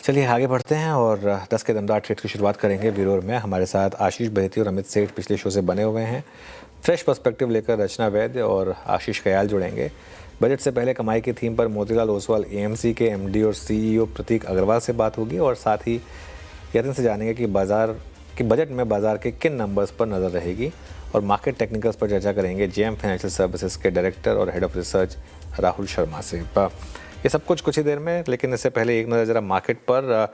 चलिए आगे बढ़ते हैं और 10 के दमदार ट्रेड की शुरुआत करेंगे वीरोर में। हमारे साथ आशीष बहेती और अमित सेठ पिछले शो से बने हुए हैं। फ्रेश पर्सपेक्टिव लेकर रचना वैद्य और आशीष कयाल जुड़ेंगे। बजट से पहले कमाई की थीम पर मोतीलाल ओसवाल एएमसी के एमडी और सीईओ प्रतीक अग्रवाल से बात होगी और साथ ही यतन से जानेंगे कि बजट में बाजार के किन नंबर्स पर नज़र रहेगी और मार्केट टेक्निकल्स पर चर्चा करेंगे जेएम फाइनेंशियल सर्विसेज के डायरेक्टर और head of research Rahul Sharma से। ये सब कुछ ही देर में, लेकिन इससे पहले एक नज़र जरा मार्केट पर।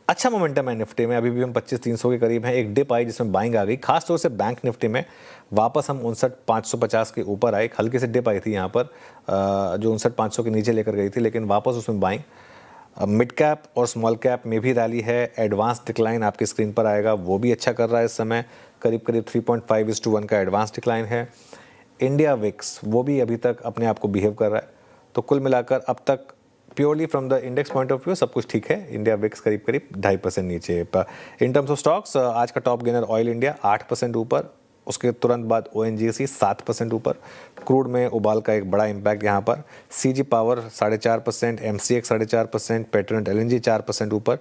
अच्छा मोमेंटम है निफ्टी में, अभी भी हम 25,300 के करीब हैं। एक डिप आई जिसमें बाइंग आ गई, खासतौर से बैंक निफ्टी में वापस हम 59,550 के ऊपर आए। हल्की से डिप आई थी यहाँ पर जो 59,500 के नीचे लेकर गई थी, लेकिन वापस उसमें बाइंग। मिड कैप और स्मॉल कैप में भी रैली है। एडवांस डिक्लाइन आपकी स्क्रीन पर आएगा, वो भी अच्छा कर रहा है इस समय, करीब 3.5:1 का एडवांस डिक्लाइन है। इंडिया विक्स वो भी अभी तक अपने आप को बिहेव कर रहा है। तो कुल मिलाकर अब तक purely from the index point of view सब कुछ ठीक है। इंडिया विक्स करीब 2.5% नीचे। इन टर्म्स ऑफ स्टॉक्स आज का टॉप गेनर ऑयल इंडिया 8% ऊपर, उसके तुरंत बाद ओएनजीसी 7% ऊपर। क्रूड में उबाल का एक बड़ा इम्पैक्ट यहाँ पर। CG power 4.5%, MCX 4.5%, Petronet LNG 4% ऊपर।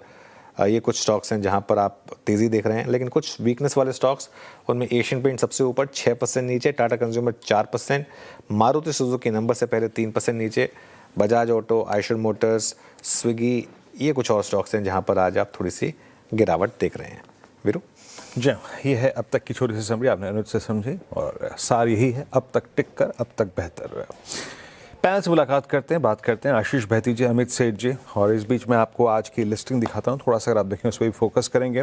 ये कुछ स्टॉक्स हैं जहाँ पर आप तेज़ी देख रहे हैं, लेकिन कुछ वीकनेस वाले स्टॉक्स, उनमें एशियन पेंट सबसे ऊपर 6% नीचे, Tata consumer 4%, Maruti Suzuki number से पहले 3% नीचे, Bajaj auto, Eicher Motors, Swiggy, ये कुछ और स्टॉक्स हैं जहाँ पर आज आप थोड़ी सी गिरावट देख रहे हैं। वीरू जी, ये है अब तक की छोटी सी समरी, आपने अनुज से समझी और सार यही है, अब तक टिक कर अब तक बेहतर। पैनल से मुलाकात करते हैं, बात करते हैं आशीष बहेती जी, अमित सेठ जी, और इस बीच में आपको आज की लिस्टिंग दिखाता हूँ। थोड़ा सा अगर आप देखें उस पर भी फोकस करेंगे।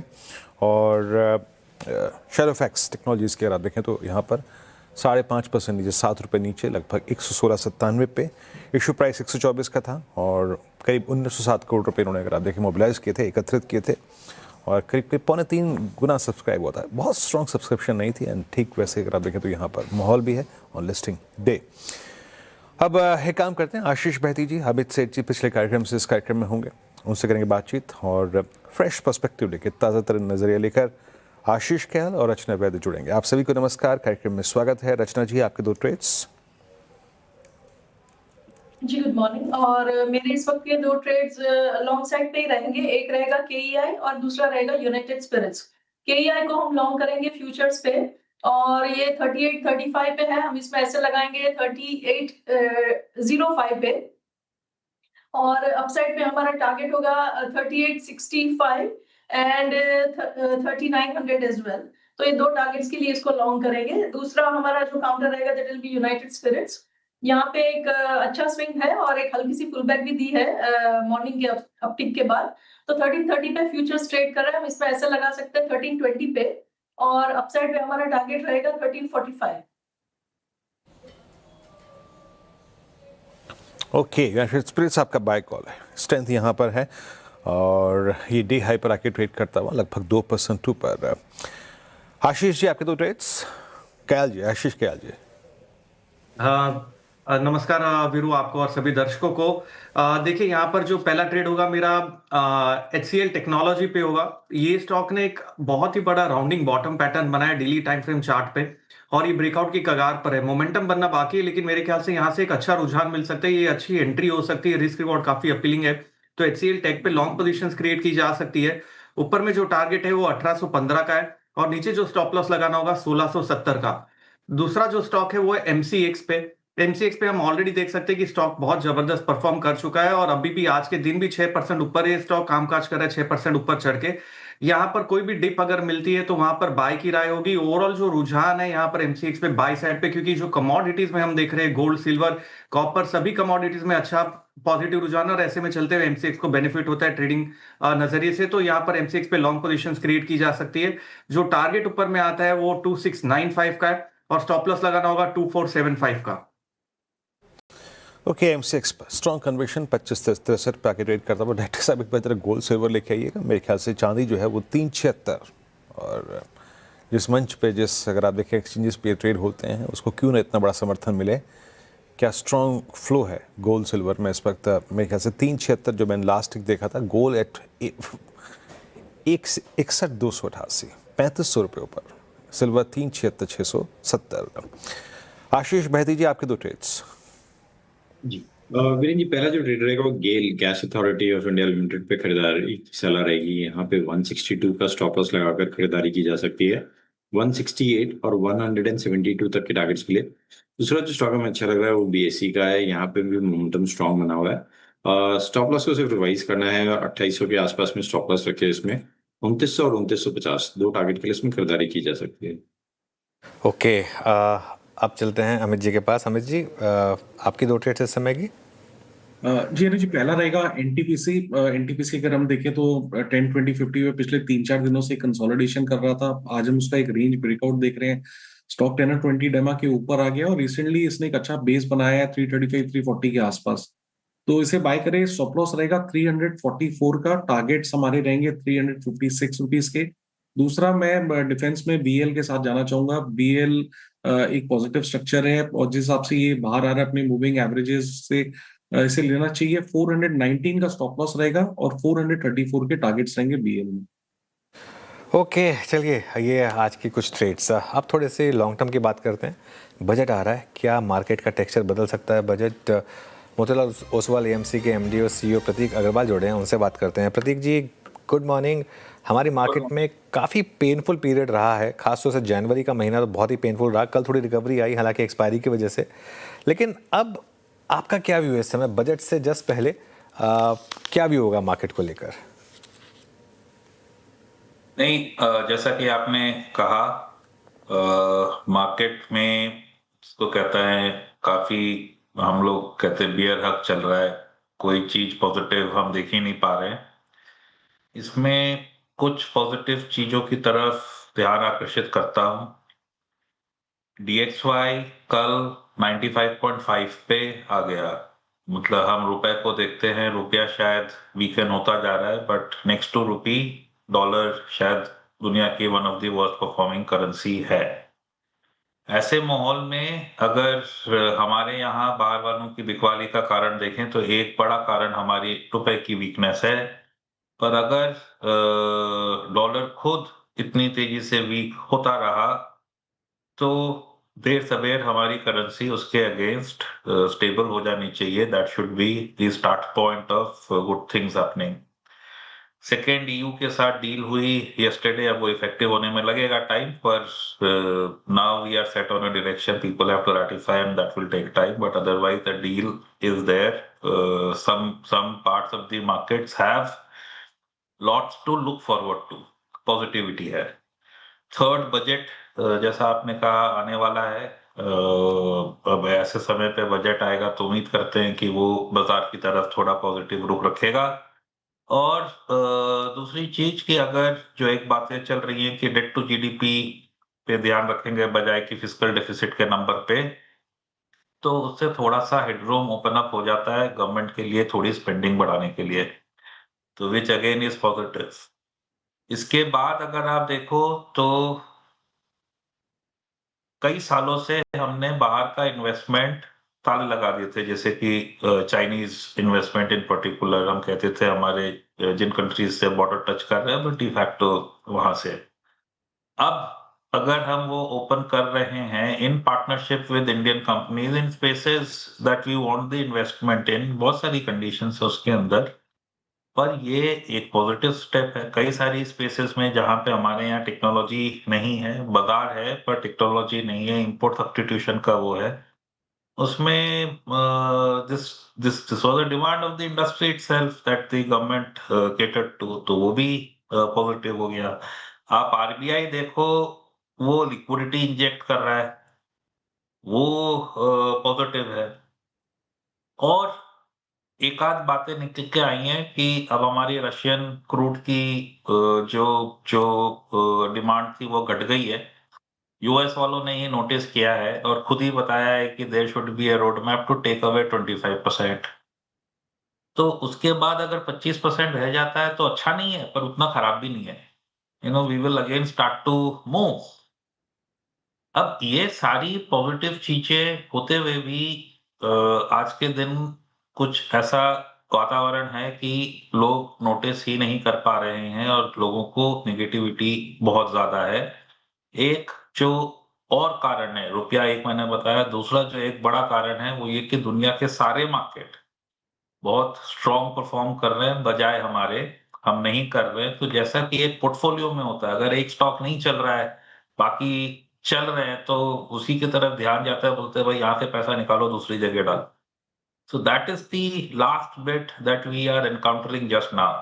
और शेरोफैक्स टेक्नोलॉजीज़ के अगर आप देखें तो यहाँ पर 5.5% नीचे, ₹7 नीचे, लगभग 116.97 पे। इशू प्राइस 124 का था और करीब 1907 करोड़ रुपये इन्होंने अगर आप देखें मोबिलाइज किए थे, एकत्रित किए थे, और करीब 3.25 गुना सब्सक्राइब होता है। बहुत स्ट्रॉन्ग सब्सक्रिप्शन नहीं थी एंड ठीक वैसे अगर आप देखें तो यहाँ पर माहौल भी है और लिस्टिंग डे। अब एक काम करते हैं, आशीष बहेती जी, अमित सेठ जी पिछले कार्यक्रम से इस कार्यक्रम में होंगे, उनसे करेंगे बातचीत और फ्रेश पर्सपेक्टिव लेकर, ताज़ा तरीन नज़रिया लेकर आशीष कयाल और रचना वैद्य जुड़ेंगे। आप सभी को नमस्कार, कार्यक्रम में स्वागत है। रचना जी, आपके 2 ट्रेड्स। जी गुड मॉर्निंग। और मेरे इस वक्त के 2 ट्रेड्स लॉन्ग साइड पे ही रहेंगे। एक रहेगा केईआई और दूसरा रहेगा यूनाइटेड स्पिरिट्स। केईआई को हम लॉन्ग करेंगे फ्यूचर्स पे और ये 38.35 पे है, हम इसमें ऐसे लगाएंगे 38.05 पे, और अपसाइड पे हमारा टारगेट होगा 38.65 एंड 3900 एज वेल। तो ये 2 टारगेट्स के लिए इसको लॉन्ग करेंगे। दूसरा हमारा जो काउंटर रहेगा that will be United Spirits. यहाँ पे एक अच्छा स्विंग है और एक हल्की सी पुलबैक भी दी है मॉर्निंग के अपटिक के बाद। तो 1330 पे फ्यूचर्स ट्रेड कर रहे हैं, हम इसमें ऐसे लगा सकते हैं 1320 पे, और अपसाइड पे हमारा टारगेट रहेगा 1345। ओके, यूनाइटेड स्पिरिट्स आपका बाय कॉल है, स्ट्रेंथ यहाँ पर है और ये डे हाई पर आके ट्रेड करता हुआ लगभग 2% ऊपर। आशीष जी, आपके 2 ट्रेड्स। कयाल जी, आशीष कयाल जी। नमस्कार वीरू, आपको और सभी दर्शकों को। देखिए यहाँ पर जो पहला ट्रेड होगा मेरा HCL टेक्नोलॉजी पे होगा। ये स्टॉक ने एक बहुत ही बड़ा राउंडिंग बॉटम पैटर्न बनाया डेली टाइम फ्रेम चार्ट पे और ये ब्रेकआउट की कगार पर है। मोमेंटम बनना बाकी है, लेकिन मेरे ख्याल से यहाँ से एक अच्छा रुझान मिल सकता है, ये अच्छी एंट्री हो सकती है, रिस्क रिवॉर्ड काफी अपीलिंग है। तो HCL टेक पे लॉन्ग पोजीशंस क्रिएट की जा सकती है। ऊपर में जो टारगेट है वो 1815 का है और नीचे जो स्टॉप लॉस लगाना होगा 1670 का। दूसरा जो स्टॉक है वो है MCX पे। MCX पे हम ऑलरेडी देख सकते हैं कि स्टॉक बहुत जबरदस्त परफॉर्म कर चुका है और अभी भी आज के दिन भी 6% ऊपर ये स्टॉक कामकाज कर रहा है, 6% ऊपर चढ़ के। यहाँ पर कोई भी डिप अगर मिलती है तो वहां पर बाय की राय होगी। ओवरऑल जो रुझान है यहाँ पर MCX पे बाय साइड पे, क्योंकि जो कमोडिटीज में हम देख रहे हैं गोल्ड, सिल्वर, कॉपर, सभी कमोडिटीज में अच्छा पॉजिटिव रुझान, और ऐसे में चलते हुए MCX को बेनिफिट होता है ट्रेडिंग नजरिए से। तो यहाँ पर MCX पे लॉन्ग पोजीशंस क्रिएट की जा सकती है। जो टारगेट ऊपर में आता है वो 2695 का है और स्टॉप लॉस लगाना होगा 2475 का। ओके, MCX पर स्ट्रॉन्ग कन्विक्शन 2563 पे आके ट्रेड करता हुआ। डायरेक्टर साहब एक बेहतर गोल्ड सिल्वर लेके आइएगा। मेरे ख्याल से चांदी जो है वो 376, और जिस मंच पे, जिस अगर आप देखें एक्सचेंजेस पे ट्रेड होते हैं, उसको क्यों ना इतना बड़ा समर्थन मिले। क्या स्ट्रॉन्ग फ्लो है गोल्ड सिल्वर में इस वक्त। मेरे ख्याल से 376 जो मैंने लास्ट वीक देखा था, गोल्ड एट 61,288, 3500 रुपये ऊपर, सिल्वर 376,670। आशीष बहेती जी, आपके 2 ट्रेड्स। जी, वीरेन जी, पहला जो ट्रेड रहेगा वो GAIL gas authority of India limited पे खरीदारी सलाह रहेगी। यहाँ पे 162 का स्टॉप लॉस लगाकर खरीदारी की जा सकती है, 168 और 172 तक के टारगेट्स के लिए। दूसरा जो स्टॉक हमें अच्छा लग रहा है वो बीएसई का है। यहाँ पे भी मोमेंटम स्ट्रांग बना हुआ है। स्टॉप लॉस को सिर्फ रिवाइज करना है और 2800 के आसपास में स्टॉप लॉस रखे। इसमें 2900 और 2950 दो टारगेट के लिए इसमें खरीदारी की जा सकती है। ओके, अब चलते हैं अमित जी के पास। अमित जी, आपकी दो ट्रेड्स इस समय की। जी अनु जी, पहला रहेगा एनटीपीसी। एनटीपीसी अगर हम देखें तो 10, 20, 50 में पिछले 3-4 दिनों से कंसोलिडेशन कर रहा था। आज हम उसका एक रेंज ब्रेकआउट देख रहे हैं। स्टॉक 10 और 20 डेमा के ऊपर आ गया और रिसेंटली इसने एक अच्छा बेस बनाया है 335-340 के आसपास। तो इसे बाय करें। स्टॉप लॉस रहेगा 344 का। टारगेट्स हमारे रहेंगे 356 रुपीज के। दूसरा, मैं डिफेंस में बीएल के साथ जाना चाहूंगा। बीएल एक पॉजिटिव स्ट्रक्चर है और जिस हिसाब से ये बाहर आ रहा है अपनी मूविंग एवरेजेस से, इसे लेना चाहिए। 419 का स्टॉप लॉस रहेगा और 434 के टारगेट्स रहेंगे बीएल में। ओके, चलिए, ये आज की कुछ ट्रेड्स। अब थोड़े से लॉन्ग टर्म की बात करते हैं। बजट आ रहा है, क्या मार्केट का टेक्सचर बदल सकता है बजट? मोतीलाल ओसवाल एएमसी के एमडी और सीईओ प्रतीक अग्रवाल जुड़े हैं, उनसे बात करते हैं। प्रतीक जी, गुड मॉर्निंग। हमारी मार्केट में काफ़ी पेनफुल पीरियड रहा है, खासतौर से जनवरी का महीना तो बहुत ही पेनफुल रहा। कल थोड़ी रिकवरी आई, हालांकि एक्सपायरी की वजह से। लेकिन अब आपका क्या व्यू है इस समय बजट से जस्ट पहले? क्या व्यू होगा मार्केट को लेकर? नहीं, जैसा कि आपने कहा, मार्केट में इसको कहता है काफी, हम लोग कहते हैं बियर हक चल रहा है। कोई चीज पॉजिटिव हम देख ही नहीं पा रहे हैं। इसमें कुछ पॉजिटिव चीजों की तरफ ध्यान आकर्षित करता हूं। DXY कल 95.5 पे आ गया। मतलब हम रुपए को देखते हैं, रुपया शायद वीकन होता जा रहा है, but next to rupee dollar शायद दुनिया की one of the worst performing currency है। ऐसे माहौल में अगर हमारे यहाँ बाहर वालों की बिकवाली का कारण देखें तो एक बड़ा कारण हमारी रुपए की वीकनेस है। पर अगर डॉलर खुद इतनी तेजी से वीक होता रहा तो देर सवेर हमारी करेंसी उसके अगेंस्ट स्टेबल हो जानी चाहिए। That should be the start point of good things happening. Second, EU के साथ डील हुई यस्टरडे, अब वो इफेक्टिव होने में लगेगा टाइम, पर now we are set on a direction. People have to ratify and that will take time, but otherwise the deal is there. some parts of the markets have lots to look forward to, positivity है। Third, budget जैसा आपने कहा आने वाला है। अब ऐसे समय पे बजट आएगा तो उम्मीद करते हैं कि वो बाजार की तरफ थोड़ा पॉजिटिव रुख रखेगा। और दूसरी चीज कि अगर जो एक बातें चल रही हैं कि डेट टू जीडीपी पे ध्यान रखेंगे बजाय कि फिस्कल डेफिसिट के नंबर पे, तो उससे थोड़ा सा हेडरूम ओपन अप हो जाता है गवर्नमेंट के लिए थोड़ी स्पेंडिंग बढ़ाने के लिए, तो विच अगेन इज पॉजिटिव। इसके बाद अगर आप देखो तो कई सालों से हमने बाहर का इन्वेस्टमेंट ताले लगा दिए थे, जैसे कि चाइनीज इन्वेस्टमेंट इन पर्टिकुलर। हम कहते थे हमारे जिन कंट्रीज से बॉर्डर टच कर रहे हैं, बट डिफैक्टो वहां से अब अगर हम वो ओपन कर रहे हैं in partnership with Indian companies in spaces that we want the investment in, बहुत सारी कंडीशंस है उसके अंदर, पर ये एक पॉजिटिव स्टेप है। कई सारी स्पेसेस में जहां पे हमारे यहाँ टेक्नोलॉजी नहीं है, बाजार है पर टेक्नोलॉजी नहीं है, इंपोर्ट सब्स्टिट्यूशन का वो है, उसमें this this was a demand of the industry itself that the government catered to, तो वो भी पॉजिटिव हो गया। आप आरबीआई देखो, वो लिक्विडिटी इंजेक्ट कर रहा है, वो पॉजिटिव है। और एक आध बातें निकल के आई हैं कि अब हमारी रशियन क्रूड की जो जो डिमांड थी वो घट गई है। यूएस वालों ने ही नोटिस किया है और खुद ही बताया है कि there should be a road map to take away 25%। तो उसके बाद अगर 25% रह जाता है तो अच्छा नहीं है, पर उतना खराब भी नहीं है। We will again start to move. अब ये सारी पॉजिटिव चीजें होते हुए भी आज के दिन कुछ ऐसा वातावरण है कि लोग नोटिस ही नहीं कर पा रहे हैं और लोगों को नेगेटिविटी बहुत ज्यादा है। एक जो और कारण है रुपया, एक मैंने बताया। दूसरा जो एक बड़ा कारण है वो ये कि दुनिया के सारे मार्केट बहुत स्ट्रॉन्ग परफॉर्म कर रहे हैं बजाय हमारे हम नहीं कर रहे हैं। तो जैसा कि एक पोर्टफोलियो में होता है, अगर एक स्टॉक नहीं चल रहा है, बाकी चल रहे हैं, तो उसी की तरफ ध्यान जाता है, बोलते हैं भाई यहाँ से पैसा निकालो दूसरी जगह डालो। So that is the last bit that we are encountering just now.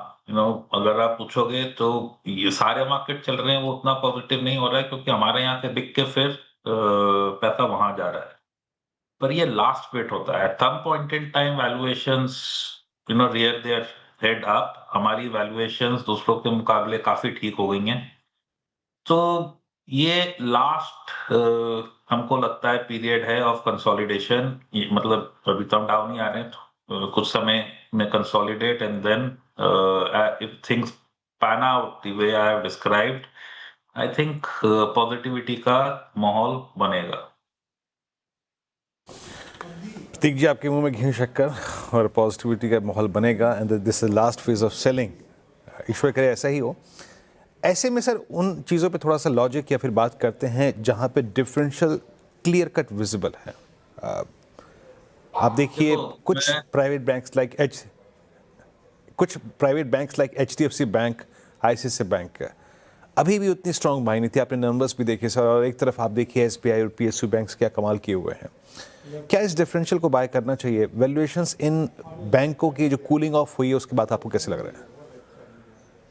अगर आप पूछोगे तो ये सारे मार्केट चल रहे हैं, वो उतना पॉजिटिव नहीं हो रहा है क्योंकि हमारे यहाँ से बिक के फिर पैसा वहां जा रहा है। पर ये लास्ट बिट होता है। Some point in time valuations rear their head up. हमारी वैल्यूएशंस दूसरों के मुकाबले काफी ठीक हो गई हैं। तो ये लास्ट हमको लगता है पीरियड है ऑफ कंसोलिडेशन। मतलब अभी तो हम डाउन ही आ रहे हैं, तो कुछ समय में consolidate and then if things pan out the way I have described, I think positivity का माहौल बनेगा। प्रतीक जी, आपके मुंह में घी शक्कर और पॉजिटिविटी का माहौल बनेगा and this is last phase of selling. ईश्वर करे ऐसा ही हो। ऐसे में सर उन चीज़ों पे थोड़ा सा लॉजिक या फिर बात करते हैं जहाँ पे डिफरेंशियल क्लियर कट विजिबल है। आप देखिए कुछ private banks like HDFC bank, ICICI bank अभी भी उतनी स्ट्रांग बाई नहीं थी। आपने नंबर्स भी देखे सर, और एक तरफ आप देखिए SBI और PSU बैंक्स क्या कमाल किए हुए हैं। क्या इस डिफरेंशियल को बाय करना चाहिए? वैल्यूएशंस इन बैंकों की जो कूलिंग ऑफ हुई है उसके बाद आपको कैसे लग रहा है?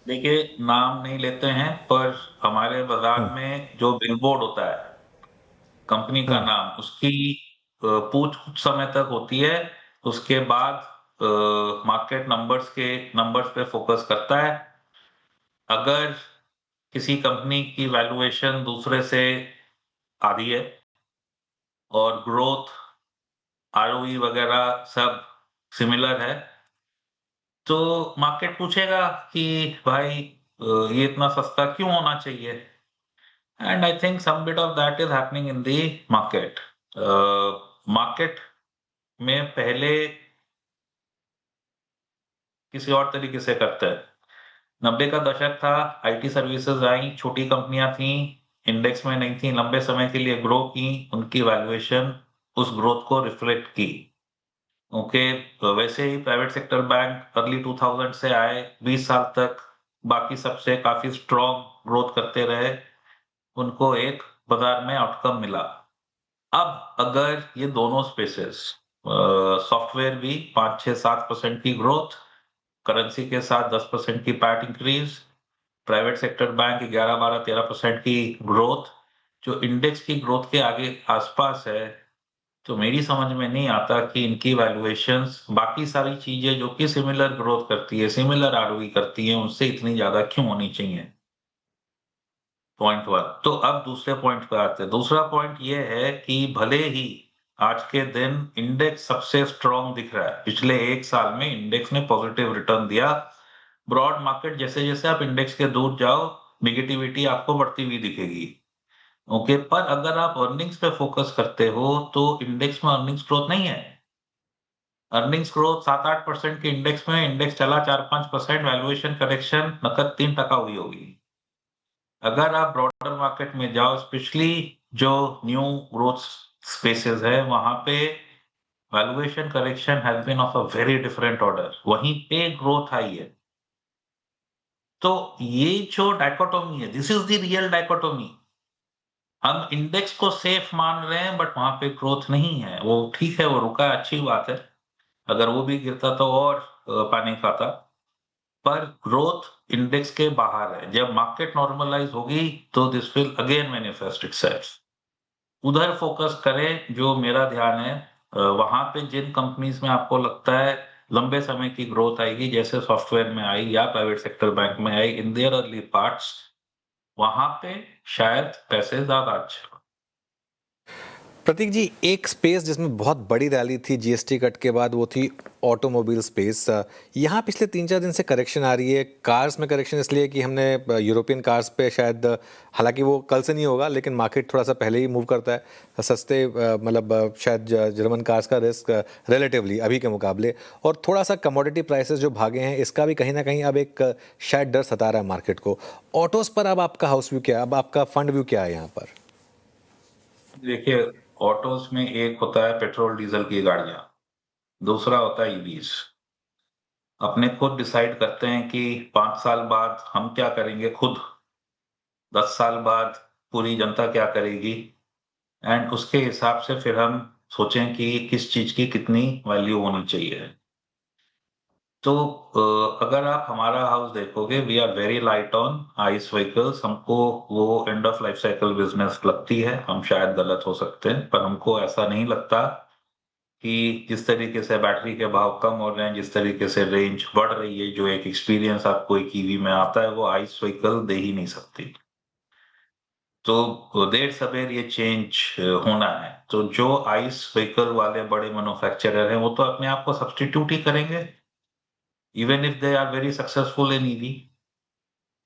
देखिए, नाम नहीं लेते हैं, पर हमारे बाजार में जो बिलबोर्ड होता है कंपनी का नाम, उसकी पूछ कुछ समय तक होती है। उसके बाद मार्केट नंबर्स पे फोकस करता है। अगर किसी कंपनी की वैल्यूएशन दूसरे से आधी है और ग्रोथ, ROE वगैरह सब सिमिलर है, तो मार्केट पूछेगा कि भाई ये इतना सस्ता क्यों होना चाहिए। And I think some bit of that is happening in the market. Market में पहले किसी और तरीके से करते हैं। 90 का दशक था, IT सर्विसेज आई, छोटी कंपनियां थी, इंडेक्स में नहीं थी, लंबे समय के लिए ग्रो की, उनकी वैल्यूएशन उस ग्रोथ को रिफ्लेक्ट की। ओके, वैसे ही प्राइवेट सेक्टर बैंक अर्ली 2000 से आए, 20 साल तक बाकी सबसे काफी स्ट्रॉन्ग ग्रोथ करते रहे, उनको एक बाजार में आउटकम मिला। अब अगर ये दोनों स्पेसेस, सॉफ्टवेयर भी 5-6-7% की ग्रोथ, करेंसी के साथ 10% की PAT increase, private sector bank 11-12-13% की ग्रोथ, जो इंडेक्स की ग्रोथ के आगे आसपास है, तो मेरी समझ में नहीं आता कि इनकी वैल्यूएशंस बाकी सारी चीजें जो कि सिमिलर ग्रोथ करती है, सिमिलर ROE करती है, उनसे इतनी ज्यादा क्यों होनी चाहिए। पॉइंट 1। तो अब दूसरे पॉइंट पे आते हैं। दूसरा पॉइंट ये है कि भले ही आज के दिन इंडेक्स सबसे स्ट्रॉन्ग दिख रहा है, पिछले 1 साल में इंडेक्स ने पॉजिटिव रिटर्न दिया। ब्रॉड मार्केट जैसे जैसे आप इंडेक्स के दूर जाओ, नेगेटिविटी आपको बढ़ती हुई दिखेगी। ओके, पर अगर आप अर्निंग्स पे फोकस करते हो तो इंडेक्स में अर्निंग्स ग्रोथ नहीं है। अर्निंग्स ग्रोथ 7-8% के इंडेक्स में, इंडेक्स चला 4-5%, वैल्यूएशन करेक्शन नकद 3% हुई होगी। अगर आप ब्रॉडर मार्केट में जाओ, स्पेशली जो न्यू ग्रोथ स्पेसेस है, वहां पे valuation correction has been of a very different order, वहीं पे ग्रोथ आई है। तो ये जो डायकोटोमी है, this is the real dichotomy. हम इंडेक्स को सेफ मान रहे हैं, बट वहां पे ग्रोथ नहीं है। वो ठीक है, वो रुका है, अच्छी बात है। अगर वो भी गिरता तो और पानी खाता, पर ग्रोथ इंडेक्स के बाहर है। जब मार्केट नॉर्मलाइज होगी तो this will again manifest itself. उधर फोकस करें, जो मेरा ध्यान है वहां पे जिन कंपनीज में आपको लगता है लंबे समय की ग्रोथ आएगी, जैसे सॉफ्टवेयर में आई या प्राइवेट सेक्टर बैंक में आई इन देयर अर्ली पार्ट्स, वहां पे शायद पैसे ज्यादा अच्छे। प्रतीक जी, एक स्पेस जिसमें बहुत बड़ी रैली थी GST कट के बाद, वो थी ऑटोमोबाइल स्पेस। यहाँ पिछले 3-4 दिन से करेक्शन आ रही है। कार्स में करेक्शन इसलिए कि हमने यूरोपियन कार्स पे शायद, हालांकि वो कल से नहीं होगा, लेकिन मार्केट थोड़ा सा पहले ही मूव करता है सस्ते, मतलब शायद जर्मन कार्स का रिस्क रिलेटिवली अभी के मुकाबले, और थोड़ा सा कमोडिटी प्राइसेस जो भागे हैं, इसका भी कहीं ना कहीं अब एक शायद डर सता रहा है मार्केट को। ऑटोज पर अब आपका हाउस व्यू क्या है, अब आपका फंड व्यू क्या है यहाँ पर? देखिए, ऑटोज में एक होता है पेट्रोल डीजल की गाड़ियां, दूसरा होता है EVs। अपने खुद डिसाइड करते हैं कि 5 साल बाद हम क्या करेंगे खुद, 10 साल बाद पूरी जनता क्या करेगी, एंड उसके हिसाब से फिर हम सोचें कि किस चीज़ की कितनी वैल्यू होनी चाहिए। तो अगर आप हमारा हाउस देखोगे, we are very light on ICE vehicles. हमको वो end of life cycle business लगती है। हम शायद गलत हो सकते हैं, पर हमको ऐसा नहीं लगता कि जिस तरीके से बैटरी के भाव कम हो रहे हैं, जिस तरीके से रेंज बढ़ रही है, जो एक एक्सपीरियंस आपको एक ईवी में आता है, वो आइस व्हीकल दे ही नहीं सकती। तो देर सवेर ये चेंज होना है। तो जो आइस व्हीकल वाले बड़े मैन्युफैक्चरर हैं, वो तो अपने आप को सब्स्टिट्यूट ही करेंगे, even if they are very successful in EV.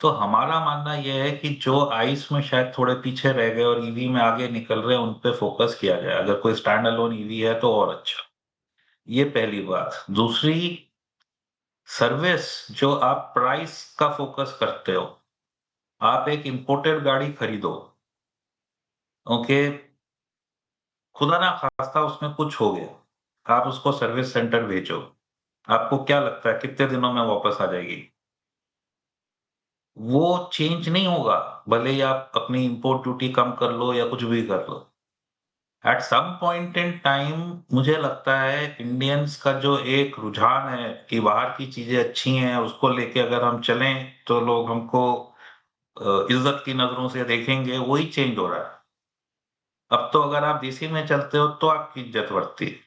तो हमारा मानना यह है कि जो आइस में शायद थोड़े पीछे रह गए और ईवी में आगे निकल रहे हैं, उन पे फोकस किया जाए। अगर कोई स्टैंड अलोन ईवी है तो और अच्छा। ये पहली बात। दूसरी, सर्विस, जो आप प्राइस का फोकस करते हो, आप एक इंपोर्टेड गाड़ी खरीदो, ओके, खुदा ना खास्ता उसमें कुछ हो गया, आप उसको सर्विस सेंटर भेजो, आपको क्या लगता है कितने दिनों में वापस आ जाएगी? वो चेंज नहीं होगा, भले ही आप अपनी इंपोर्ट ड्यूटी कम कर लो या कुछ भी कर लो। At some point in time मुझे लगता है इंडियंस का जो एक रुझान है कि बाहर की चीजें अच्छी हैं, उसको लेके अगर हम चलें तो लोग हमको इज्जत की नजरों से देखेंगे, वही चेंज हो रहा है। अब तो अगर आप देसी में चलते हो तो आपकी इज्जत बढ़ती है।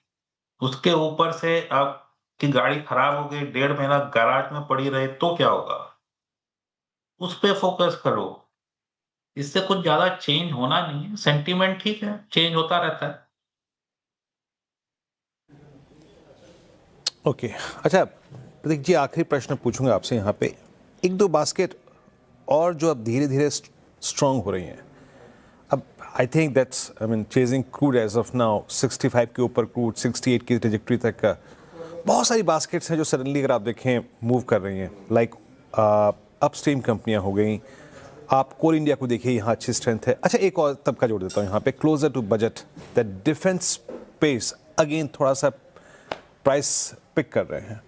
उसके ऊपर से आपकी गाड़ी खराब हो गई, 1.5 महीना गैराज में पड़ी रहे तो क्या होगा? उस पे फोकस करो। इससे कुछ ज़्यादा चेंज होना नहीं है, सेंटीमेंट ठीक है, चेंज होता रहता है। ओके, अच्छा प्रतीक जी, आखिरी प्रश्न पूछूंगा आपसे यहाँ पे। एक दो बास्केट और जो अब धीरे धीरे स्ट्रांग हो रही हैं। अब I think that's, I mean, chasing crude as of now 65 के ऊपर क्रूड, 68 की ट्रेजेक्ट्री तक का बहुत सारी बास्केट्स हैं जो सडनली अगर आप देखें मूव कर रही हैं। लाइक अपस्ट्रीम कंपनियां हो गई, आप कोल इंडिया को देखिए, यहाँ अच्छी स्ट्रेंथ है। अच्छा, एक और तबका जोड़ देता हूँ यहाँ पे, closer to budget, that defence space, again थोड़ा सा प्राइस पिक कर रहे हैं।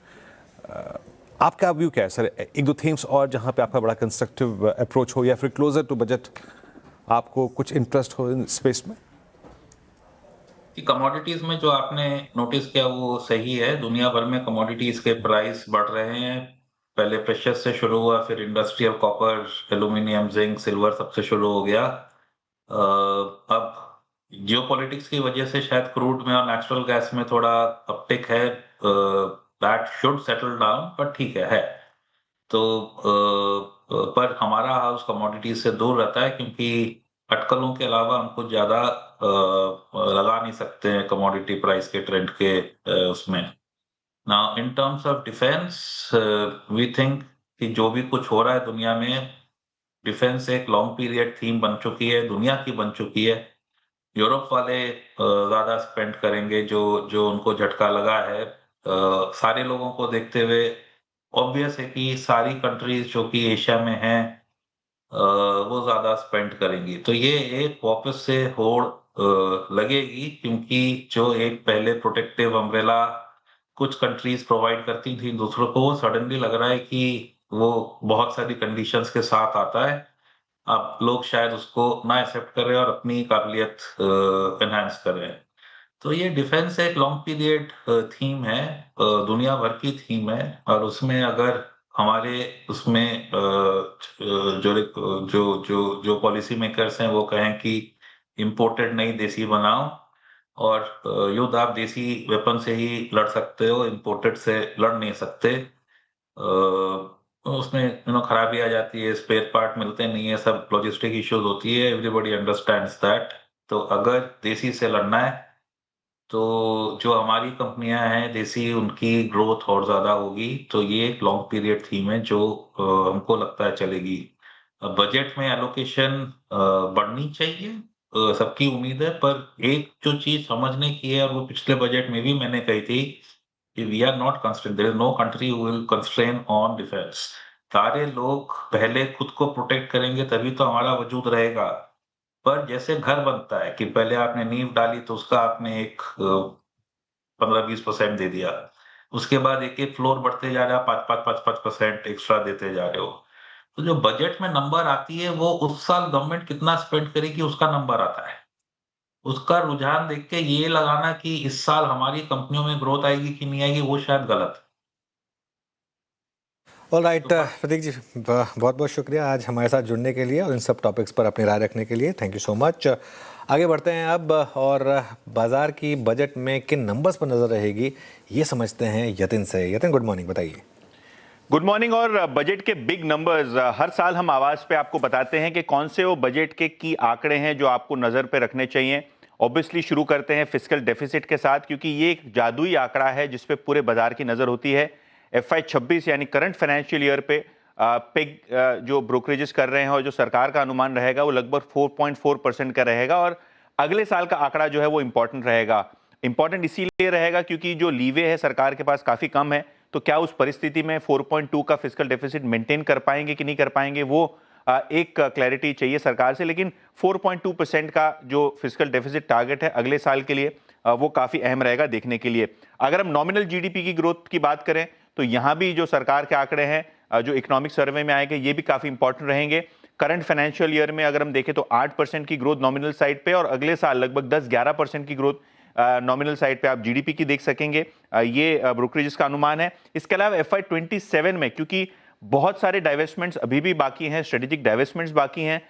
आपका व्यू क्या है सर? एक दो थीम्स और जहाँ पे आपका बड़ा कंस्ट्रक्टिव अप्रोच हो, या फिर क्लोजर टू बजट आपको कुछ इंटरेस्ट हो इन स्पेस में? कि कमोडिटीज में जो आपने नोटिस किया वो सही है। दुनिया भर में कमोडिटीज के प्राइस बढ़ रहे हैं। पहले प्रेशियस से शुरू हुआ, फिर industrial copper, aluminium, zinc, silver सबसे शुरू हो गया। अब जियोपॉलिटिक्स की वजह से शायद क्रूड में और नेचुरल गैस में थोड़ा अपटिक है। दैट शुड सेटल डाउन, पर ठीक है। तो पर हमारा हाउस कमोडिटीज से दूर रहता है, क्योंकि अटकलों के अलावा हम कुछ ज्यादा लगा नहीं सकते हैं कमोडिटी प्राइस के ट्रेंड के उसमें। Now in terms of defence, we think कि जो भी कुछ हो रहा है दुनिया में, डिफेंस एक लॉन्ग पीरियड थीम बन चुकी है, दुनिया की बन चुकी है। यूरोप वाले ज्यादा स्पेंड करेंगे, जो जो उनको झटका लगा है। सारे लोगों को देखते हुए ऑब्वियस है कि सारी कंट्रीज जो कि एशिया में हैं, वो ज्यादा स्पेंड करेंगी। तो ये एक वापस से होड़ लगेगी, क्योंकि जो एक पहले प्रोटेक्टिव अम्ब्रेला कुछ कंट्रीज प्रोवाइड करती थी दूसरों को, वो सडनली लग रहा है कि वो बहुत सारी कंडीशंस के साथ आता है। अब लोग शायद उसको ना एक्सेप्ट करें और अपनी काबिलियत एनहांस करें। तो ये डिफेंस एक लॉन्ग पीरियड थीम है, दुनिया भर की थीम है। और उसमें अगर हमारे उसमें जो पॉलिसी मेकर्स हैं वो कहें कि इंपोर्टेड नहीं, देसी बनाओ, और युद्ध आप देसी वेपन से ही लड़ सकते हो, इंपोर्टेड से लड़ नहीं सकते। उसमें खराबी आ जाती है, स्पेयर पार्ट मिलते नहीं है, सब लॉजिस्टिक इश्यूज होती है। Everybody understands that. तो अगर देसी से लड़ना है तो जो हमारी कंपनियां हैं देसी, उनकी ग्रोथ और ज्यादा होगी। तो ये एक लॉन्ग पीरियड थीम है जो हमको लगता है चलेगी। बजट में एलोकेशन बढ़नी चाहिए, सबकी उम्मीद है। पर एक जो चीज समझने की है, और वो पिछले बजट में भी मैंने कही थी, कि we are not constrain, there is no country who will constrain on defence. सारे लोग पहले खुद को प्रोटेक्ट करेंगे, तभी तो हमारा वजूद रहेगा। पर जैसे घर बनता है कि पहले आपने नींव डाली तो उसका आपने एक 15-20% दे दिया, उसके बाद एक-एक फ्लोर बढ़ते जा रहा है, 5-5 एक्स्ट्रा देते जा रहे हो। तो जो बजट में नंबर आती है, वो उस साल गवर्नमेंट कितना स्पेंड करेगी उसका नंबर आता है। उसका रुझान देख के ये लगाना कि इस साल हमारी कंपनियों में ग्रोथ आएगी कि नहीं आएगी, वो शायद गलत है। ऑल राइट प्रतीक जी, बहुत बहुत शुक्रिया आज हमारे साथ जुड़ने के लिए और इन सब टॉपिक्स पर अपनी राय रखने के लिए। Thank you so much. आगे बढ़ते हैं अब और बाजार की बजट में किन नंबर्स पर नजर रहेगी ये समझते हैं यतिन से। यतिन, गुड मॉर्निंग, बताइए। Good morning. और बजट के बिग नंबर्स हर साल हम आवाज पे आपको बताते हैं कि कौन से वो बजट के की आंकड़े हैं जो आपको नजर पे रखने चाहिए। ऑब्वियसली शुरू करते हैं फिस्कल डेफिसिट के साथ, क्योंकि ये एक जादुई आंकड़ा है जिस पे पूरे बाजार की नजर होती है। FY 26 यानी करंट फाइनेंशियल ईयर पे पेग जो ब्रोकरेजेस कर रहे हैं और जो सरकार का अनुमान रहेगा वो लगभग 4.4% का रहेगा। और अगले साल का आंकड़ा जो है वो इंपॉर्टेंट रहेगा। इंपॉर्टेंट इसीलिए रहेगा क्योंकि जो लीवे है सरकार के पास काफी कम है, तो क्या उस परिस्थिति में 4.2 का फिस्कल डेफिसिट मेंटेन कर पाएंगे कि नहीं कर पाएंगे, वो एक क्लैरिटी चाहिए सरकार से। लेकिन 4.2% का जो फिस्कल डेफिसिट टारगेट है अगले साल के लिए वो काफी अहम रहेगा देखने के लिए। अगर हम नॉमिनल GDP की ग्रोथ की बात करें तो यहां भी जो सरकार के आंकड़े हैं जो इकोनॉमिक सर्वे में आएंगे ये भी काफी इंपॉर्टेंट रहेंगे। करंट फाइनेंशियल ईयर में अगर हम देखें तो 8% की ग्रोथ नॉमिनल साइड पे और अगले साल लगभग 10-11% की ग्रोथ नॉमिनल साइड पे आप GDP की देख सकेंगे। ये ब्रोकरेजेस का अनुमान है। इसके अलावा FY 27 में क्योंकि बहुत सारे डाइवेस्टमेंट्स अभी भी बाकी हैं, स्ट्रेटेजिक डाइवेस्टमेंट्स बाकी हैं,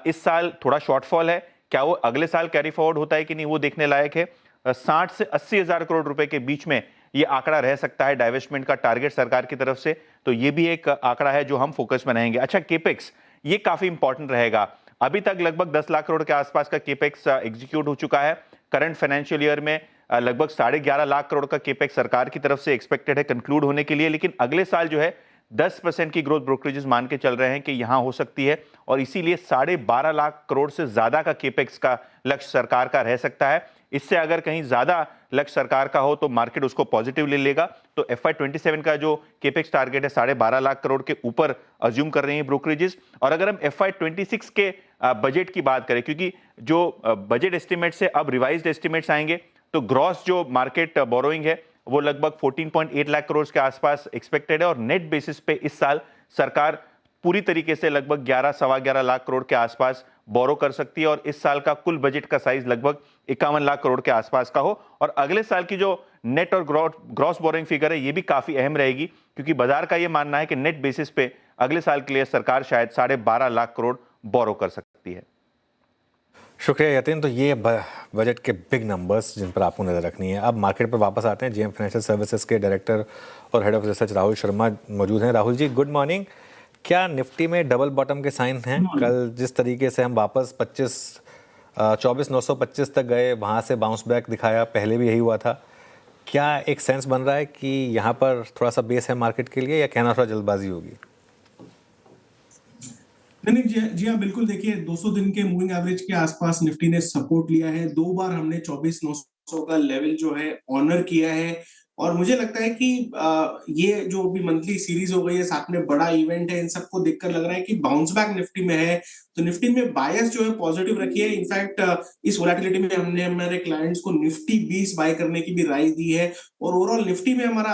इस साल थोड़ा शॉर्टफॉल है। क्या वो अगले साल कैरी फॉरवर्ड होता है कि नहीं वो देखने लायक है। 60 से 80 हजार करोड़ रुपए के बीच में ये आंकड़ा रह सकता है डाइवेस्टमेंट का टारगेट सरकार की तरफ से, तो ये भी एक आंकड़ा है जो हम फोकस में रहेंगे। अच्छा, केपेक्स ये काफी इंपॉर्टेंट रहेगा। अभी तक लगभग 10 लाख करोड़ के आसपास का केपेक्स एग्जीक्यूट हो चुका है। करंट फाइनेंशियल ईयर में लगभग 11.5 लाख करोड़ का केपेक्स सरकार की तरफ से एक्सपेक्टेड है कंक्लूड होने के लिए। लेकिन अगले साल जो है 10% की ग्रोथ ब्रोकरेजेस मान के चल रहे हैं कि यहां हो सकती है और इसीलिए 12.5 लाख करोड़ से ज्यादा का केपेक्स का लक्ष्य सरकार का रह सकता है। इससे अगर कहीं ज्यादा लक्ष्य सरकार का हो तो मार्केट उसको पॉजिटिव ले लेगा। तो FY 27 का जो केपेक्स टारगेट है 12.5 लाख करोड़ के ऊपर अज्यूम कर रही है ब्रोकरेजेस। और अगर हम FY 26 के बजट की बात करें, क्योंकि जो बजट एस्टिमेट से अब रिवाइज्ड एस्टिमेट्स आएंगे, तो ग्रॉस जो मार्केट बोरोइंग है वो लगभग 14.8 लाख करोड़ के आसपास एक्सपेक्टेड है। और नेट बेसिस पे इस साल सरकार पूरी तरीके से लगभग 11-11.25 लाख करोड़ के आसपास बोरो कर सकती है और इस साल का कुल बजट का साइज लगभग 51 लाख करोड़ के आसपास का हो। और अगले साल की जो नेट और ग्रॉस बोरोइंग फिगर है ये भी काफी अहम रहेगी, क्योंकि बाजार का ये मानना है कि नेट बेसिस पे अगले साल के लिए सरकार शायद 12.5 लाख करोड़ बोरो कर सकती है। शुक्रिया यतिन। तो ये बजट के बिग नंबर्स जिन पर आपको नज़र रखनी है। अब मार्केट पर वापस आते हैं। GM फाइनेंशियल सर्विसेज के डायरेक्टर और head of research Rahul Sharma मौजूद हैं। Rahul ji, good morning. क्या निफ्टी में डबल बॉटम के साइन हैं? कल जिस तरीके से हम वापस 24,925 तक गए, वहाँ से बाउंस बैक दिखाया, पहले भी यही हुआ था। क्या एक सेंस बन रहा है कि यहाँ पर थोड़ा सा बेस है मार्केट के लिए, या कहना थोड़ा जल्दबाजी होगी? नहीं, जी हाँ, बिल्कुल। देखिए, 200 दिन के मूविंग एवरेज के आसपास निफ्टी ने सपोर्ट लिया है। 2 बार हमने 24,900 का लेवल जो है ऑनर किया है और मुझे लगता है कि ये जो भी मंथली सीरीज हो गई है, साथ में बड़ा इवेंट है, इन सबको देखकर लग रहा है कि बाउंस बैक निफ्टी में है। तो निफ्टी में बायस जो है पॉजिटिव रखी है। इनफैक्ट इस वोलेटिलिटी में हमने हमारे क्लाइंट्स को निफ्टी 20 बाय करने की भी राय दी है और ओवरऑल निफ्टी में हमारा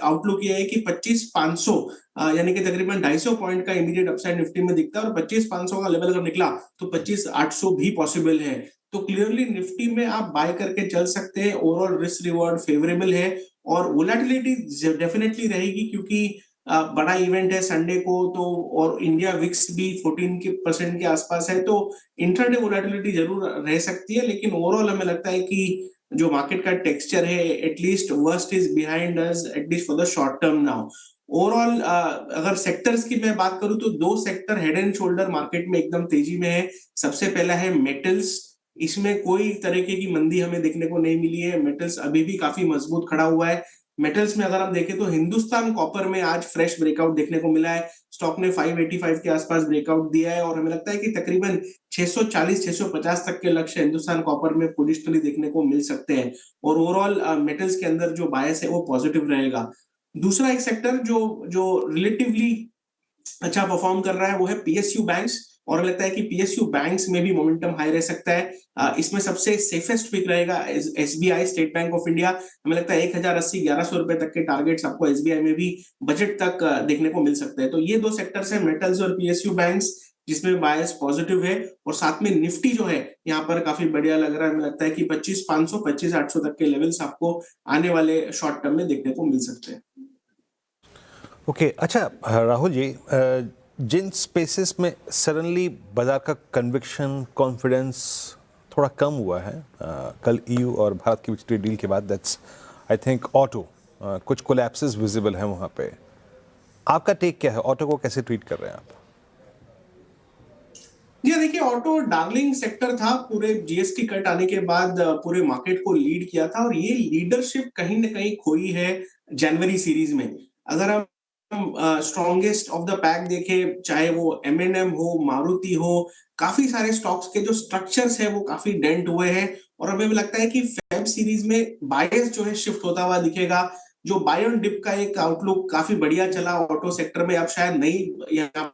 आउटलुक ये है कि 25,500 यानी कि तकरीबन 250 पॉइंट का इमीडिएट अपसाइड निफ्टी में दिखता है और 25,500 का लेवल अगर निकला तो 25,800 भी पॉसिबल है। तो क्लियरली निफ्टी में आप बाय करके चल सकते हैं। ओवरऑल रिस्क रिवॉर्ड फेवरेबल है और वोलेटिलिटी डेफिनेटली रहेगी, क्योंकि बड़ा इवेंट है संडे को, तो और इंडिया विक्स भी 14% के आसपास है, तो इंट्राडे वोलेटिलिटी जरूर रह सकती है। लेकिन ओवरऑल हमें लगता है कि जो मार्केट का टेक्सचर है, at least worst is behind us, at least for the short term now. Overall अगर सेक्टर्स की मैं बात करूं तो 2 sector head and shoulder market में एकदम तेजी में है। सबसे पहला है मेटल्स। इसमें कोई तरीके की मंदी हमें देखने को नहीं मिली है। मेटल्स अभी भी काफी मजबूत खड़ा हुआ है। मेटल्स में अगर हम देखें तो हिंदुस्तान कॉपर में आज फ्रेश ब्रेकआउट देखने को मिला है। स्टॉक ने 585 के आसपास ब्रेकआउट दिया है और हमें लगता है कि तकरीबन 640-650 तक के लक्ष्य हिंदुस्तान कॉपर में पोजिशनली देखने को मिल सकते हैं और ओवरऑल मेटल्स के अंदर जो बायस है वो पॉजिटिव रहेगा। दूसरा एक सेक्टर जो रिलेटिवली अच्छा परफॉर्म कर रहा है वो है PSU बैंक्स। और हमें लगता है कि पीएसयू बैंक्स में भी मोमेंटम हाई रह सकता है। इसमें सबसे सेफेस्ट पिक रहेगा SBI, state bank of India. हमें लगता है 1080-1100 रुपए तक के टारगेट्स आपको एसबीआई में भी बजट तक देखने को मिल सकते हैं। तो ये 2 सेक्टर्स हैं, मेटल्स और पीएसयू बैंक्स, जिसमें बायस पॉजिटिव है। और साथ में निफ्टी जो है यहाँ पर काफी बढ़िया लग रहा है। हमें लगता है कि 25,500, 25,800 तक के लेवल्स आपको आने वाले शॉर्ट टर्म में देखने को मिल सकते हैं। ओके अच्छा राहुल जी, जिन स्पेसेस में सडनली बाजार का कन्विक्शन, कॉन्फिडेंस थोड़ा कम हुआ है कल ईयू और भारत के बीच डील के बाद, दैट्स आई थिंक ऑटो, कुछ कोलैप्सेस विजिबल हैं वहाँ पे। आपका टेक क्या है, ऑटो को कैसे ट्रीट कर रहे हैं आप? जी देखिए, ऑटो डार्लिंग सेक्टर था, पूरे जीएसटी कट आने के बाद पूरे मार्केट को लीड किया था, और ये लीडरशिप कहीं ना कहीं खोई है जनवरी सीरीज में। अगर हम स्ट्रॉन्गेस्ट ऑफ द पैक देखें, चाहे वो एमएनएम हो, मारुति हो, काफी सारे स्टॉक्स के जो स्ट्रक्चर्स है वो काफी डेंट हुए हैं। और हमें भी लगता है कि फेब सीरीज में बायस जो है शिफ्ट होता हुआ दिखेगा। जो बाय ऑन डिप का एक आउटलुक काफी बढ़िया चला ऑटो सेक्टर में, अब शायद नहीं यहाँ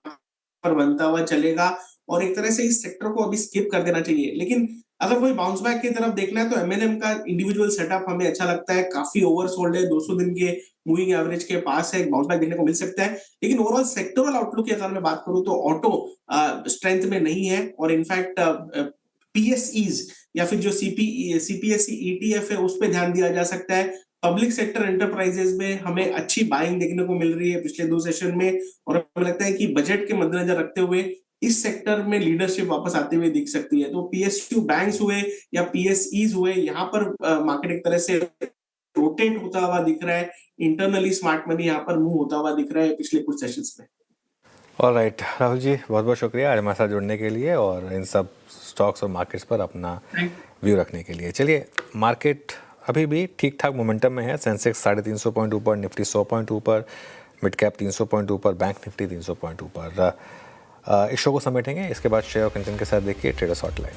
पर बनता हुआ चलेगा, और एक तरह से इस सेक्टर को अभी स्किप कर देना चाहिए। लेकिन अगर कोई बाउंस बैक की तरफ देखना है तो एमएनएम का इंडिविजुअल सेटअप हमें अच्छा लगता है, काफी ओवरसोल्ड है, 200 दिन के मूविंग एवरेज के पास है, एक बाउंस बैक देखने को मिल सकता है। लेकिन ओवरऑल सेक्टोरल आउटलुक की अगर मैं बात करूं तो ऑटो स्ट्रेंथ में नहीं है, और इनफैक्ट पीएसईज या फिर जो सीपीएसई ईटीएफ है उस पर ध्यान दिया जा सकता है। पब्लिक सेक्टर एंटरप्राइजेज में हमें अच्छी बाइंग देखने को मिल रही है पिछले 2 सेशन में, और हमें लगता है कि बजट के मद्देनजर रखते हुए इस सेक्टर में लीडरशिप वापस आते हुए दिख सकती है। तो पीएसयू बैंक्स हुए या पीएसईज हुए, यहाँ पर मार्केट एक तरह से रोटेट होता हुआ दिख रहा है, इंटरनली स्मार्ट मनी यहाँ पर मूव होता हुआ दिख रहा है पिछले कुछ सेशंस में। ऑलराइट राहुल जी, बहुत बहुत शुक्रिया आज हमारे साथ जुड़ने के लिए और इन सब स्टॉक्स और मार्केट्स पर अपना व्यू रखने के लिए। चलिए, मार्केट अभी भी ठीक ठाक मोमेंटम में है। सेंसेक्स 350 पॉइंट ऊपर, निफ्टी 100 पॉइंट ऊपर, मिड कैप 300 पॉइंट ऊपर, बैंक निफ्टी 300 पॉइंट ऊपर। इस शो को समेटेंगे, इसके बाद शेयर और कंटेंट के साथ देखिए ट्रेडर्स हॉटलाइन।